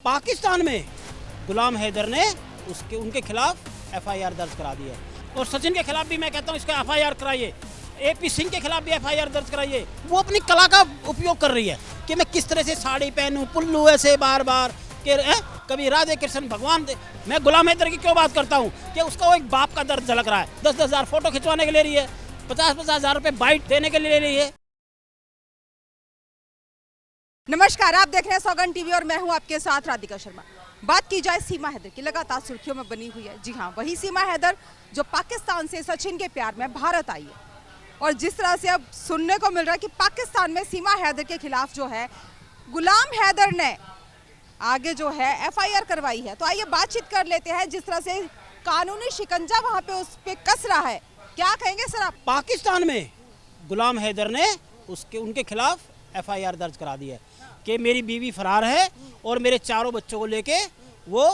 पाकिस्तान में गुलाम हैदर ने उनके खिलाफ एफआईआर दर्ज करा दी है और सचिन के खिलाफ भी मैं कहता हूँ इसका एफआईआर कराइए। एपी सिंह के खिलाफ भी एफआईआर दर्ज कराइए। वो अपनी कला का उपयोग कर रही है कि मैं किस तरह से साड़ी पहनूं, पुल्लू ऐसे बार बार कि कभी राधे कृष्ण भगवान मैं गुलाम हैदर की क्यों बात करता हूँ कि उसका वो एक बाप का दर्द झलक रहा है। 10-10 हज़ार फोटो खिंचवाने के ले रही है, 50-50 हज़ार रुपये बाइट देने के लिए ले रही है। नमस्कार, आप देख रहे हैं सौगंध टीवी और मैं हूं आपके साथ राधिका शर्मा। बात की जाए सीमा हैदर की, लगातार सुर्खियों में बनी हुई है। जी हां, वही सीमा हैदर जो पाकिस्तान से सचिन के प्यार में भारत आई है और जिस तरह से अब सुनने को मिल रहा है कि पाकिस्तान में सीमा हैदर के खिलाफ जो है गुलाम हैदर ने आगे जो है एफआईआर करवाई है। तो आइए बातचीत कर लेते हैं। जिस तरह से कानूनी शिकंजा वहां पे उस पे कस रहा है, क्या कहेंगे सर आप? पाकिस्तान में गुलाम हैदर ने उनके खिलाफ एफआईआर दर्ज करा दी है कि मेरी बीवी फरार है और मेरे चारों बच्चों को लेके वो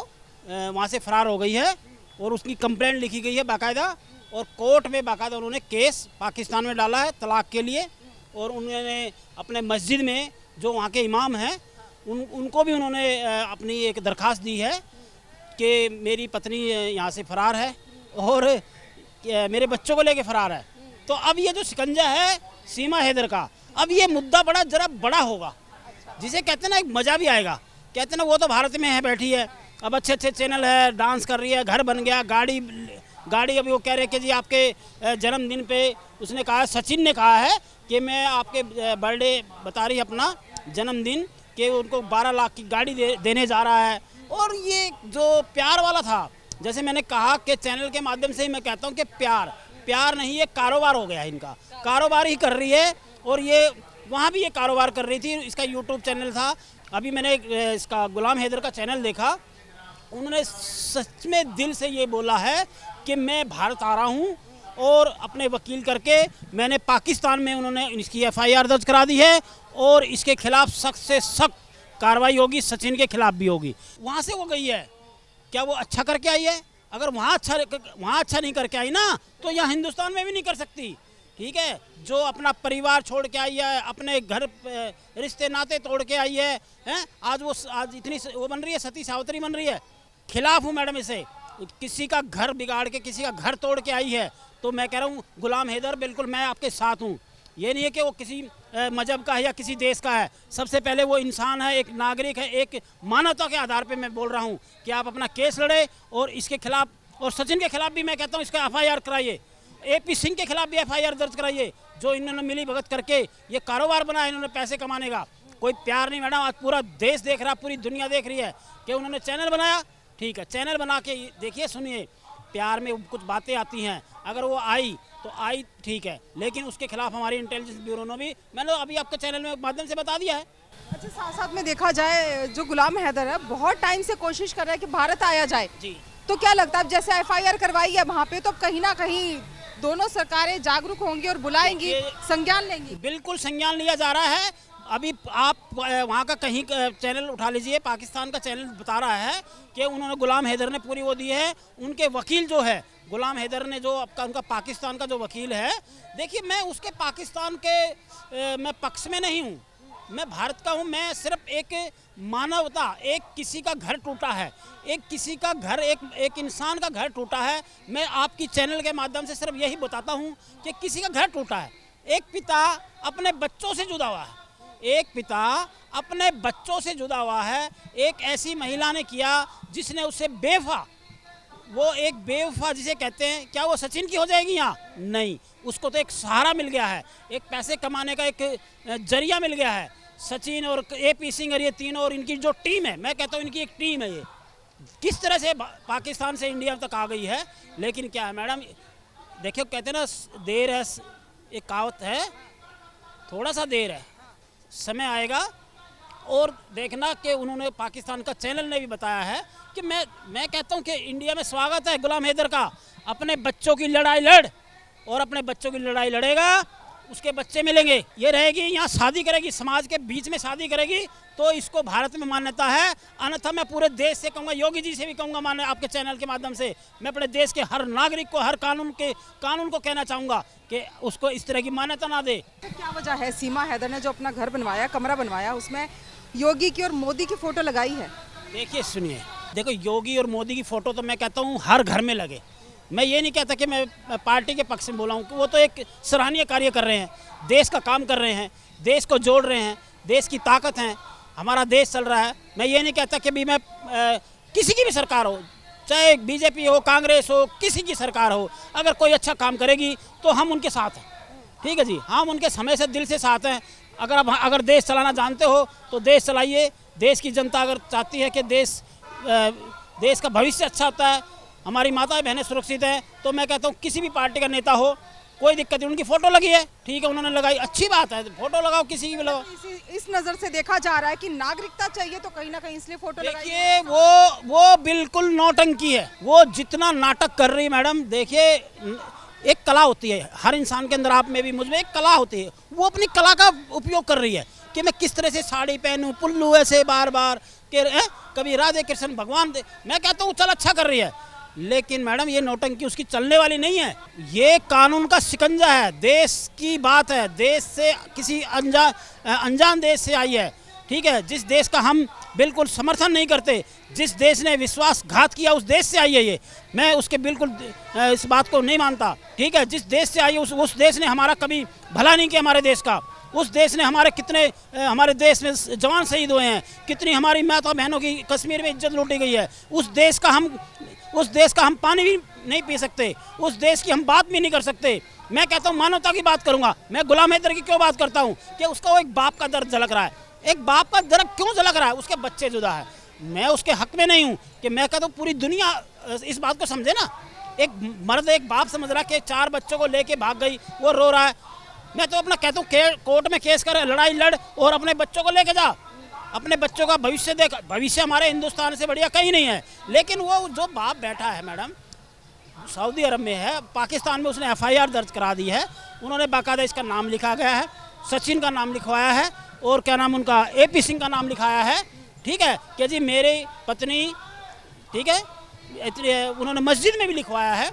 वहाँ से फरार हो गई है और उसकी कंप्लेंट लिखी गई है बाकायदा और कोर्ट में बाकायदा उन्होंने केस पाकिस्तान में डाला है तलाक के लिए। और उन्होंने अपने मस्जिद में जो वहाँ के इमाम हैं उनको भी उन्होंने अपनी एक दरख्वास्त दी है कि मेरी पत्नी यहाँ से फरार है और मेरे बच्चों को लेके फरार है। तो अब ये जो शिकंजा है सीमा हैदर का, अब ये मुद्दा जरा बड़ा होगा, जिसे कहते हैं ना एक मज़ा भी आएगा। कहते हैं ना वो तो भारत में है बैठी है, अब अच्छे अच्छे चैनल है, डांस कर रही है, घर बन गया, गाड़ी अभी वो कह रहे कि जी आपके जन्मदिन पे उसने कहा, सचिन ने कहा है कि मैं आपके बर्थडे बता रही अपना जन्मदिन कि उनको 12 लाख की गाड़ी देने जा रहा है। और ये जो प्यार वाला था, जैसे मैंने कहा कि चैनल के माध्यम से ही मैं कहता हूँ कि प्यार नहीं, ये कारोबार हो गया है, इनका कारोबार ही कर रही है। और ये वहाँ भी ये कारोबार कर रही थी। इसका यूट्यूब चैनल था, अभी मैंने इसका गुलाम हैदर का चैनल देखा, उन्होंने सच में दिल से ये बोला है कि मैं भारत आ रहा हूँ और अपने वकील करके मैंने पाकिस्तान में उन्होंने इसकी एफआईआर दर्ज करा दी है और इसके खिलाफ सख्त से सख्त कार्रवाई होगी, सचिन के खिलाफ भी होगी। वहाँ से वो गई है, क्या वो अच्छा करके आई है? अगर वहाँ अच्छा नहीं करके आई ना तो यहाँ हिंदुस्तान में भी नहीं कर सकती। ठीक है, जो अपना परिवार छोड़ के आई है, अपने घर रिश्ते नाते तोड़ के आई है, हैं? आज इतनी वो बन रही है, सती सावित्री बन रही है। खिलाफ हूँ मैडम इसे, किसी का घर बिगाड़ के किसी का घर तोड़ के आई है तो मैं कह रहा हूँ गुलाम हैदर बिल्कुल मैं आपके साथ हूँ। ये नहीं है कि वो किसी मजहब का है या किसी देश का है, सबसे पहले वो इंसान है, एक नागरिक है, एक मानवता के आधार पे मैं बोल रहा हूँ कि आप अपना केस लड़े और इसके खिलाफ और सचिन के खिलाफ भी मैं कहता हूँ इसका एफआईआर कराइए। एपी सिंह के खिलाफ भी एफआईआर दर्ज कराइए, जो इन्होंने मिली भगत करके ये कारोबार बनाया इन्होंने पैसे कमाने का। कोई प्यार नहीं मैडम, आज पूरा देश देख रहा, पूरी दुनिया देख रही है कि उन्होंने चैनल बनाया। ठीक है, चैनल बना के देखिए, सुनिए, प्यार में कुछ बातें आती हैं, अगर वो आई तो आई ठीक है, लेकिन उसके खिलाफ हमारी इंटेलिजेंस ब्यूरो ने भी मैंने अभी आपके चैनल में माध्यम से बता दिया है। अच्छा, साथ साथ में देखा जाए जो गुलाम हैदर है बहुत टाइम से कोशिश कर रहा है कि भारत आया जाए जी, तो क्या लगता है जैसे एफआईआर करवाई है वहाँ पे तो कहीं ना कहीं दोनों सरकारें जागरूक होंगी और बुलाएंगी, संज्ञान लेंगी? बिल्कुल संज्ञान लिया जा रहा है। अभी आप वहाँ का कहीं चैनल उठा लीजिए, पाकिस्तान का चैनल बता रहा है कि उन्होंने गुलाम हैदर ने पूरी वो दी है। उनके वकील जो है गुलाम हैदर ने जो आपका उनका पाकिस्तान का जो वकील है, देखिए मैं उसके पाकिस्तान के मैं पक्ष में नहीं हूँ, मैं भारत का हूँ। मैं सिर्फ एक मानवता, एक किसी का घर टूटा है, एक किसी का घर, एक इंसान का घर टूटा है। मैं आपकी चैनल के माध्यम से सिर्फ यही बताता हूँ कि किसी का घर टूटा है, एक पिता अपने बच्चों से जुड़ा हुआ है, एक पिता अपने बच्चों से जुड़ा हुआ है। एक ऐसी महिला ने किया जिसने उससे बेवफा, वो एक बेवफा जिसे कहते हैं, क्या वो सचिन की हो जाएगी यहाँ? नहीं, उसको तो एक सहारा मिल गया है, एक पैसे कमाने का एक जरिया मिल गया है। सचिन और एपी सिंह और ये तीनों और इनकी जो टीम है, मैं कहता हूँ इनकी एक टीम है, ये किस तरह से पाकिस्तान से इंडिया तक आ गई है। लेकिन क्या है मैडम, देखिए कहते हैं ना देर है, एक कहावत है, थोड़ा सा देर है, समय आएगा। और देखना कि उन्होंने पाकिस्तान का चैनल ने भी बताया है कि मैं कहता हूं कि इंडिया में स्वागत है गुलाम हैदर का। अपने बच्चों की लड़ाई लड़ और अपने बच्चों की लड़ाई लड़ेगा, उसके बच्चे मिलेंगे, ये रहेगी यहाँ शादी करेगी, समाज के बीच में शादी करेगी तो इसको भारत में मान्यता है। अन्यथा मैं पूरे देश से कहूँगा, योगी जी से भी कहूँगा, माने आपके चैनल के माध्यम से मैं अपने देश के हर नागरिक को, हर कानून को कहना चाहूँगा कि उसको इस तरह की मान्यता ना दे। तो क्या वजह है सीमा हैदर ने जो अपना घर बनवाया, कमरा बनवाया, उसमें योगी की और मोदी की फोटो लगाई है? देखिए सुनिए, देखो योगी और मोदी की फ़ोटो तो मैं कहता हूँ हर घर में लगे। मैं ये नहीं कहता कि मैं पार्टी के पक्ष में बोला हूँ, कि वो तो एक सराहनीय कार्य कर रहे हैं, देश का काम कर रहे हैं, देश को जोड़ रहे हैं, देश की ताकत है, हमारा देश चल रहा है। मैं ये नहीं कहता कि भी मैं किसी की भी सरकार हो, चाहे बीजेपी हो, कांग्रेस हो, किसी की सरकार हो, अगर कोई अच्छा काम करेगी तो हम उनके साथ हैं। ठीक है जी, हम उनके समय से दिल से साथ हैं। अगर देश चलाना जानते हो तो देश चलाइए। देश की जनता अगर चाहती है कि देश का भविष्य अच्छा होता है, हमारी माताएं बहनें सुरक्षित हैं, तो मैं कहता हूँ किसी भी पार्टी का नेता हो, कोई दिक्कत नहीं। उनकी फ़ोटो लगी है, ठीक है, उन्होंने लगाई, अच्छी बात है, फ़ोटो लगाओ, किसी की भी लगाओ। इस नज़र से देखा जा रहा है कि नागरिकता चाहिए तो कहीं ना कहीं इसलिए फोटो लगाई। देखिए वो बिल्कुल नौटंकी है। वो जितना नाटक कर रही है मैडम, देखिए एक कला होती है हर इंसान के अंदर, आप में भी, मुझ में एक कला होती है। वो अपनी कला का उपयोग कर रही है कि मैं किस तरह से साड़ी पहनूं, पुल्लू ऐसे बार बार के कभी राधे कृष्ण भगवान दे। मैं कहता हूँ चल अच्छा कर रही है, लेकिन मैडम ये नौटंकी उसकी चलने वाली नहीं है। ये कानून का शिकंजा है, देश की बात है, देश से किसी अनजान देश से आई है। ठीक है, जिस देश का हम बिल्कुल समर्थन नहीं करते, जिस देश ने विश्वासघात किया उस देश से आई है ये। मैं उसके बिल्कुल इस बात को नहीं मानता। ठीक है, जिस देश से आई है उस देश ने हमारा कभी भला नहीं किया, हमारे देश का। उस देश ने हमारे देश में जवान शहीद हुए हैं, कितनी हमारी माता बहनों की कश्मीर में इज्जत लूटी गई है। उस देश का हम पानी भी नहीं पी सकते, उस देश की हम बात भी नहीं कर सकते। मैं कहता हूँ मानवता की बात करूँगा। मैं गुलाम हैदर की क्यों बात करता हूँ कि उसका वो एक बाप का दर्द झलक रहा है। एक बाप का दर्द क्यों झलक रहा है? उसके बच्चे जुदा है। मैं उसके हक में नहीं हूँ कि मैं कहता हूँ पूरी दुनिया इस बात को समझे ना। एक मर्द एक बाप समझ रहा है कि 4 बच्चों को लेके भाग गई, वो रो रहा है। मैं तो अपना कहता हूँ कोर्ट में केस कर, लड़ाई लड़ और अपने बच्चों को लेके जा, अपने बच्चों का भविष्य देख। भविष्य हमारे हिंदुस्तान से बढ़िया कहीं नहीं है। लेकिन वो जो बाप बैठा है मैडम, सऊदी अरब में है, पाकिस्तान में उसने FIR दर्ज करा दी है। उन्होंने बाकायदा इसका नाम लिखा गया है, सचिन का नाम लिखवाया है, और क्या नाम उनका AP सिंह का नाम लिखाया है। ठीक है कि जी मेरी पत्नी, ठीक है, उन्होंने मस्जिद में भी लिखवाया है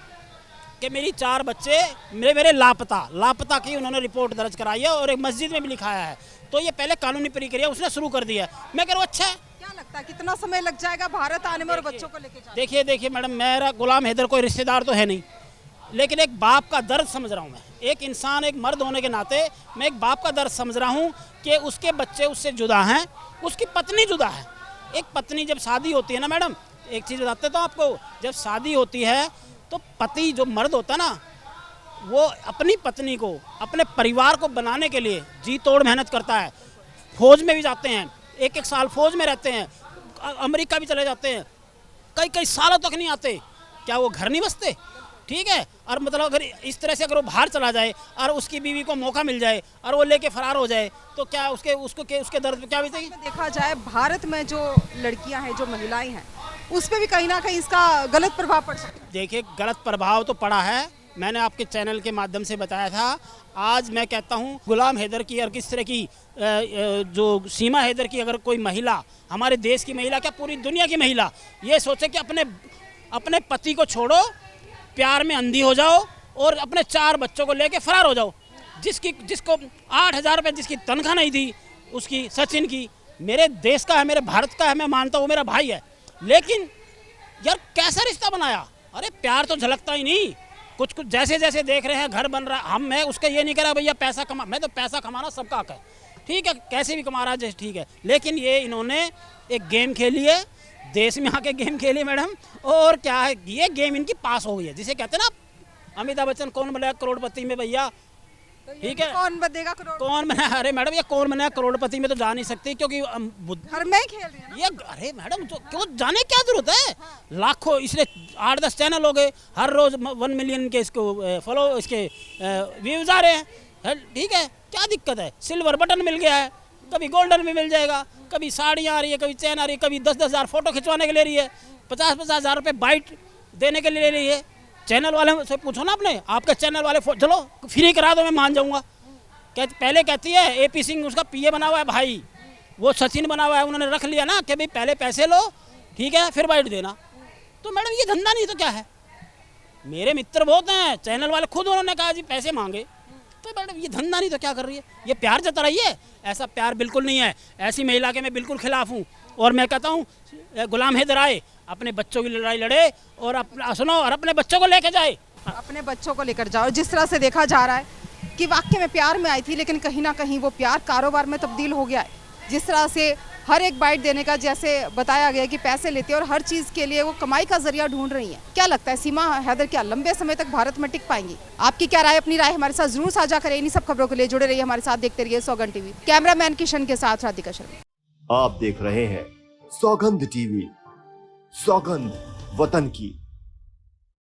कि मेरी 4 बच्चे मेरे लापता की उन्होंने रिपोर्ट दर्ज कराई है, और एक मस्जिद में भी लिखाया है। तो ये पहले कानूनी प्रक्रिया उसने शुरू कर दिया है। मैं कह रहा हूँ अच्छा है। क्या लगता है कितना समय लग जाएगा भारत आने में और बच्चों को लेके जाने? देखिए मैडम, मेरा गुलाम हैदर कोई रिश्तेदार तो है नहीं, लेकिन एक बाप का दर्द समझ रहा हूँ मैं। एक इंसान, एक मर्द होने के नाते मैं एक बाप का दर्द समझ रहा हूँ कि उसके बच्चे उससे जुदा हैं, उसकी पत्नी जुदा है। एक पत्नी जब शादी होती है ना मैडम, एक चीज़ बताते तो आपको, जब शादी होती है तो पति जो मर्द होता है ना, वो अपनी पत्नी को, अपने परिवार को बनाने के लिए जी तोड़ मेहनत करता है। फौज में भी जाते हैं, 1-1 साल फौज में रहते हैं, अमेरिका भी चले जाते हैं, कई सालों तक नहीं आते। क्या वो घर नहीं बसते? ठीक है, और मतलब अगर इस तरह से अगर वो बाहर चला जाए और उसकी बीवी को मौका मिल जाए और वो लेके फरार हो जाए, तो क्या उसके दर्द पे क्या बीतेगी? देखा जाए भारत में जो लड़कियां हैं, जो महिलाएं हैं, उस पर भी कहीं ना कहीं इसका गलत प्रभाव पड़ सकता है। देखिए गलत प्रभाव तो पड़ा है, मैंने आपके चैनल के माध्यम से बताया था। आज मैं कहता हूँ गुलाम हैदर की और किस तरह की जो सीमा हैदर की अगर कोई महिला, हमारे देश की महिला, क्या पूरी दुनिया की महिला ये सोचे कि अपने पति को छोड़ो, प्यार में अंधी हो जाओ और अपने 4 बच्चों को लेके फरार हो जाओ। जिसको 8,000 रुपये जिसकी तनख्वाह नहीं थी, उसकी, सचिन की, मेरे देश का है, मेरे भारत का है, मैं मानता हूँ मेरा भाई है, लेकिन यार कैसा रिश्ता बनाया? अरे प्यार तो झलकता ही नहीं। कुछ जैसे जैसे देख रहे हैं घर बन रहा, मैं उसका ये नहीं कह रहा भैया पैसा कमा, मैं तो पैसा कमाना सबका हक है, ठीक है, कैसे भी कमा रहा है जैसे ठीक है, लेकिन ये इन्होंने एक गेम खेली है, देश में आके गेम खेली मैडम। और क्या है, ये गेम इनकी पास हो गई है, जिसे कहते हैं ना अमिताभ बच्चन कौन बनेगा करोड़पति में भैया, ठीक है, कौन बनेगा करोड़? कौन बना? अरे मैडम ये कौन बना करोड़पति में तो जा नहीं सकती, क्योंकि घर में ही खेल रही है ना? ये अरे मैडम तो क्यों जाने, क्या जरूरत है? लाखों, इसलिए 8-10 चैनल हो गए, हर रोज 1 मिलियन के इसको फॉलो, इसके व्यूज आ रहे हैं, ठीक है, क्या दिक्कत है? सिल्वर बटन मिल गया है, कभी गोल्डन में मिल जाएगा, कभी साड़ियाँ आ रही है, कभी चैन आ रही है, कभी 10-10 हज़ार फोटो खिंचवाने के ले रही है, 50-50 हज़ार रुपये बाइट देने के लिए ले रही है। चैनल वाले से पूछो ना अपने, आपके चैनल वाले चलो फ्री करा दो, मैं मान जाऊंगा। पहले कहती है AP सिंह उसका PA बना हुआ है भाई, वो सचिन बना हुआ है, उन्होंने रख लिया ना कि भाई पहले पैसे लो, ठीक है, फिर बाइट देना। तो मैडम ये धंधा नहीं तो क्या है? मेरे मित्र बहुत हैं चैनल वाले, खुद उन्होंने कहा जी पैसे मांगे, तो मैडम ये धंधा नहीं तो क्या कर रही है? ये प्यार जता रही है, ऐसा प्यार बिल्कुल नहीं है। ऐसी महिला के मैं बिल्कुल खिलाफ हूँ और मैं कहता हूँ गुलाम हैदर आए, अपने बच्चों की लड़ाई लड़े और सुनो और अपने बच्चों को लेके जाए। अपने बच्चों को लेकर जाओ। जिस तरह से देखा जा रहा है कि वाकई में प्यार में आई थी, लेकिन कहीं ना कहीं वो प्यार कारोबार में तब्दील हो गया है। जिस तरह से हर एक बाइट देने का, जैसे बताया गया कि पैसे लेते हैं और हर चीज़ के लिए वो कमाई का जरिया ढूंढ रही हैं। क्या लगता है सीमा हैदर क्या लंबे समय तक भारत में टिक पाएंगी? आपकी क्या राय, अपनी राय हमारे साथ जरूर साझा करें। इन्हीं सब खबरों के लिए जुड़े रहिए हमारे साथ, देखते रहिए सौगंध टीवी। कैमरामैन किशन के साथ राधिका शर्मा। आप देख रहे हैं सौगंध टीवी। सौगंध वतन की।